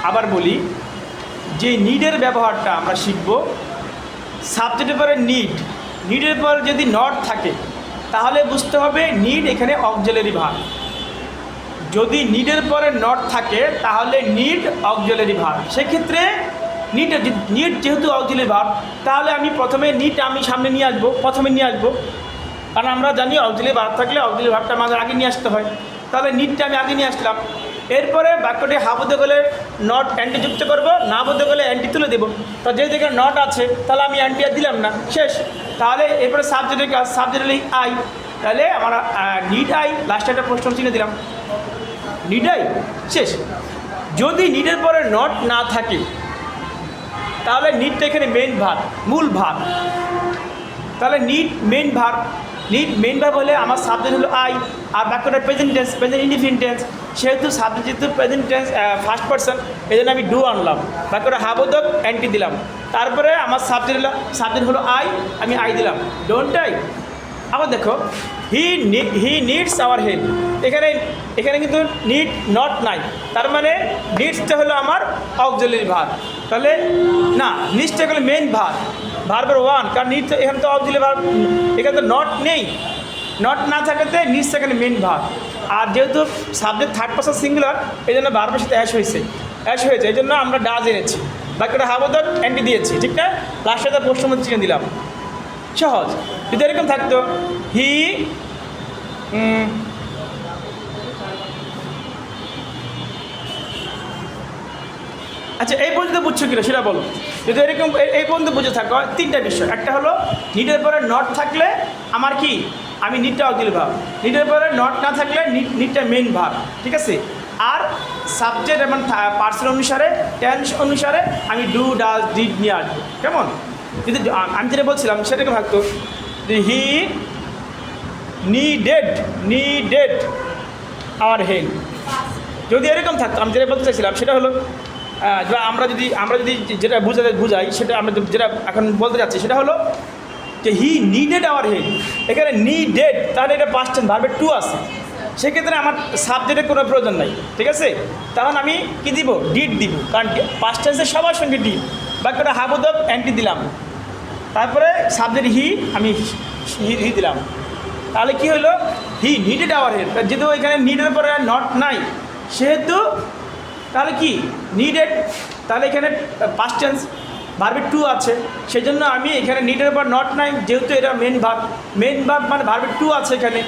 আবার বলি যে নিডের ব্যবহারটা আমরা শিখব। সাবজেক্টের পরে নিডের পর যদি নট থাকে তাহলে বুঝতে হবে নিড এখানে অক্সিলারি ভার্ব। যদি নিডের পরে নট থাকে তাহলে নিড অক্সিলারি ভার্ব। সেক্ষেত্রে নিড যেহেতু অক্সিলারি ভার্ব, তাহলে আমি প্রথমে নিড আমি সামনে নিয়ে আসবো, প্রথমে নিয়ে আসবো, কারণ আমরা জানি অক্সিলারি ভার্ব থাকলে অক্সিলারি ভার্বটা আমাদের আগে নিয়ে আসতে হয়। তাহলে নিডটা আমি আগে নিয়ে আসলাম। এরপরে বাক্যটি হা বলতে গেলে নট অ্যান্টি যুক্ত করব, না বলতে গেলে অ্যান্টি তুলে দেবো। তো যে জায়গায় নট আছে তাহলে আমি অ্যান্টি আর দিলাম না, শেষ। তাহলে এরপরে সাবজেক্টের কাজ, সাবজেক্ট হলে আই, তাহলে আমরা নিড আই, লাস্টে একটা প্রশ্ন চিহ্ন দিলাম, নিড আই, শেষ। যদি নিডের পরে নট না থাকে তাহলে নিডটা এখানে মেন ভার্ব, মূল ভার্ব। তাহলে need main verb, need main verb হলে আমার সাবজেক্ট হলো আই, আর বাক্যটা present tense, present indefinite tense. সেহেতু সাবজেক্ট যেহেতু প্রেজেন্ট টেন্স ফার্স্ট পারসন, এই জন্য আমি ডু আনলাম, বাক্যটা হাবোধক অ্যান্টি দিলাম। তারপরে আমার সাবজেক্ট হলো আই, আমি আই দিলাম, ডোন্ট আই। আবার দেখো হি নিডস আওয়ার হেল্প, এখানে কিন্তু নিড নট নাই, তার মানে নিডসটা হলো আমার অক্সিলারি ভার্ব। তাহলে না, নিডসটা হলো মেন ভার্ব, ভার্বের ওয়ান, কারণ নিড এখানে তো অক্সিলারি ভার্ব, এখানে তো নট নেই, নট না থাকাতে নিডসটা এখানে মেন ভার্ব। আর যেহেতু সাবজেক্ট থার্ড পারসন সিঙ্গুলার, এই জন্য ভার্বের সাথে অ্যাশ হয়েছে, এই জন্য আমরা ডাজ এনেছি, বাকিটা হাবোধক অ্যান্টি দিয়েছি, ঠিক না? লাস্টে তার প্রশ্ন চিহ্ন দিলাম, সহজ। যদি এরকম থাকতো হি আচ্ছা, এই পর্যন্ত বুঝছো কিনা সেটা বলো। যদি এরকম এই পর্যন্ত বুঝে থাকো, তিনটা বিষয়। একটা হলো নিডের পরে নট থাকলে আমার কি, আমি নিডটা অক্সিলারি ভার্ব, নিডের পরে নট না থাকলে নিডটা মেইন ভার্ব, ঠিক আছে? আর সাবজেক্ট এবং পার্সন অনুসারে, টেন্স অনুসারে আমি ডু, ডাজ, ডিড নিয়ে আসবো, কেমন? কিন্তু আমি যেটা বলছিলাম সেটাকে থাকতো যে হি নিডেড আওয়ার হেল্প। যদি এরকম থাকতো, আমি যেটা বলতে চাইছিলাম সেটা হলো আমরা যদি যেটা বুঝাই সেটা আমরা যেটা এখন বলতে যাচ্ছি সেটা হলো যে হি নিডেড আওয়ার হেল্প। এখানে নিডেড, তাহলে এটা পাস্ট টেন্স, ভার্বের টু আছে, সেক্ষেত্রে আমার সাবজেক্টের কোনো প্রয়োজন নাই, ঠিক আছে? তখন আমি কি দিব, ডিড দিব, কারণ পাস্ট টেন্সের সবার সঙ্গে ডিড, বাক্যটা হাবোধক অ্যান্টি দিলাম, তারপরে সাবজেক্ট হি, আমি হি দিলাম। তাহলে কি হলো, হি নিডেড আওয়ার হেল্প। যেহেতু এখানে নিডের পরে নট নাই, সেহেতু তাহলে কি নিডেড, তাহলে এখানে পাস্ট টেন্স, ভার্বের টু আছে, সেই জন্য আমি এখানে নিডের পর নট নাই, যেহেতু এটা মেন ভার্ব মানে ভার্বের টু আছে এখানে,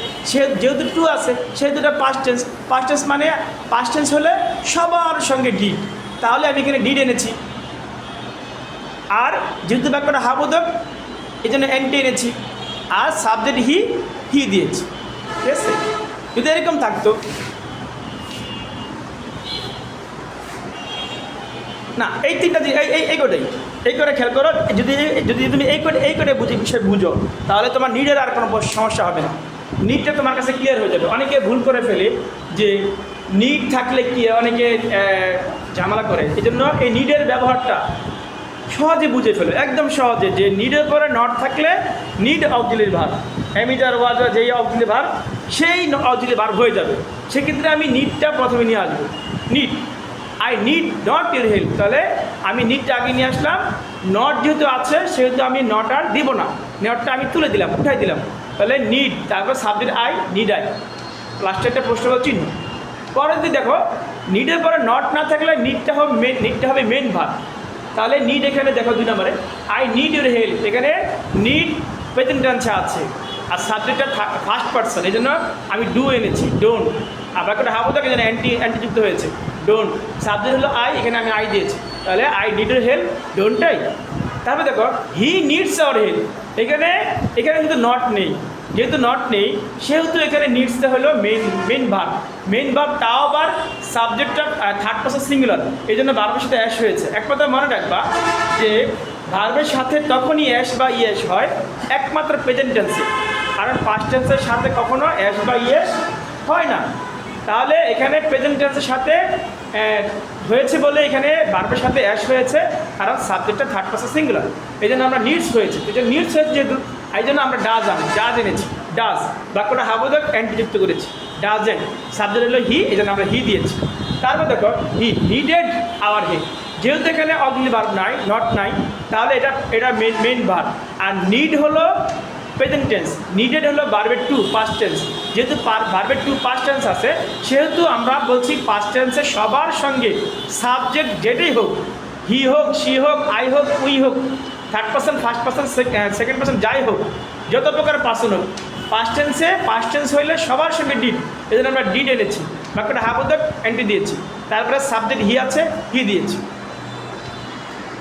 যেহেতু টু আছে সেহেতু এটা পাস্ট টেন্স মানে পাস্ট টেন্স হলে সবার সঙ্গে ডিড, তাহলে আমি এখানে ডিড এনেছি। আর যেহেতু বাক্যটা হাবোধক, এই জন্য অ্যান্টি এনেছি, আর সাবজেক্ট হি দিয়েছি, ঠিক আছে? যদি এরকম থাকতো না, এই তিনটা এই করে খেয়াল করো। যদি তুমি এই করে বিষয় বুঝো, তাহলে তোমার নিডের আর কোনো সমস্যা হবে না, নিডটা তোমার কাছে ক্লিয়ার হয়ে যাবে। অনেকে ভুল করে ফেলে যে নিড থাকলে কি, অনেকে ঝামেলা করে, এই জন্য এই নিডের ব্যবহারটা সহজে বুঝে ফেলো, একদম সহজে, যে নিডের পরে নট থাকলে নিড অক্সিলারি ভার্ব, এমিটার ওয়াজ যেই অক্সিলারি ভার্ব সেই অক্সিলারি ভার্ব হয়ে যাবে। সেক্ষেত্রে আমি নিডটা প্রথমে নিয়ে আসবো, need, I need not your help, তাহলে আমি নিডটা আগে নিয়ে আসলাম। নট যেহেতু আছে সেহেতু আমি নট আর দিব না, নটটা আমি তুলে দিলাম, উঠাই দিলাম, তাহলে নিড, তারপর সাবজেক্ট আই, নিড আই, লাস্টে একটা প্রশ্ন চিহ্ন। পরে যদি দেখো নিডের পরে নট না থাকলে নিডটা হবে মেন ভার্ব, তাহলে নিড এখানে দেখো 2 নম্বরে আই নিড ইউর হেল্প, এখানে নিড প্রেজেন্ট টেন্সে আছে, আর সাবজেক্টটা ফার্স্ট পারসন, এই জন্য আমি ডু এনেছি, ডোন্ট। আর বাক্যটা হাবোধক, এই জন্য অ্যান্টি যুক্ত হয়েছে, ডোন্ট। সাবজেক্ট হলো আই, এখানে আমি আই দিয়েছি, তাহলে I need your help, don't I. তারপরে দেখো হি নিডস আওয়ার হেল্প, এখানে কিন্তু নট নেই, যেহেতু নট নেই সেহেতু এখানে নিডসটা হলো মেন ভার্ব, তাও আবার সাবজেক্টটা থার্ড পারসন সিঙ্গুলার, এই জন্য ভার্বের সাথে অ্যাশ হয়েছে। এক কথা মনে রাখবা যে ভার্বের সাথে তখনই অ্যাশ বা ইয়েস হয় একমাত্র প্রেজেন্ট টেন্সে, কারণ পাস্ট টেন্সের সাথে কখনো অ্যাশ বা ইয়েস হয় না। তাহলে এখানে প্রেজেন্ট টেন্সের সাথে হয়েছে বলে এখানে ভার্বের সাথে অ্যাশ হয়েছে, কারণ সাবজেক্টটা থার্ড পারসন সিঙ্গুলার, এই জন্য আমরা নিডস হয়েছে, যেহেতু এই জন্য আমরা ডাজ এনেছি, ডাজ, বাক্যটা হাবোধক অ্যান্টি যুক্ত করেছি, ডাজেন্ট, সাবজেক্ট হলো হি, এই জন্য আমরা হি দিয়েছি। তারপর দেখো হি নিডেড আওয়ার হে, যেহেতু এখানে অগলি ভার্ব নাই, নট নাই, তাহলে এটা মেইন ভার্ব। আর নিড হলো প্রেজেন্ট টেন্স, নিডেড হলো ভার্বের টু পাস্ট টেন্স। যেহেতু ভার্বের টু পাস্ট টেন্স আছে, সেহেতু আমরা বলছি পাস্ট টেন্সে সবার সঙ্গে সাবজেক্ট যেটাই হোক, হি হোক, সি হোক, আই হোক, উই হোক, third person, first person, second person, যাই হোক, যত প্রকার পার্সন হোক, পাস্ট টেন্স হইলে সবার সঙ্গে ডিড, এই জন্য আমরা ডিড এনেছি, বাক্যটা হাফ অর্ধেক এন্ট্রি দিয়েছি, তারপরে সাবজেক্ট হি আছে, হি দিয়েছি।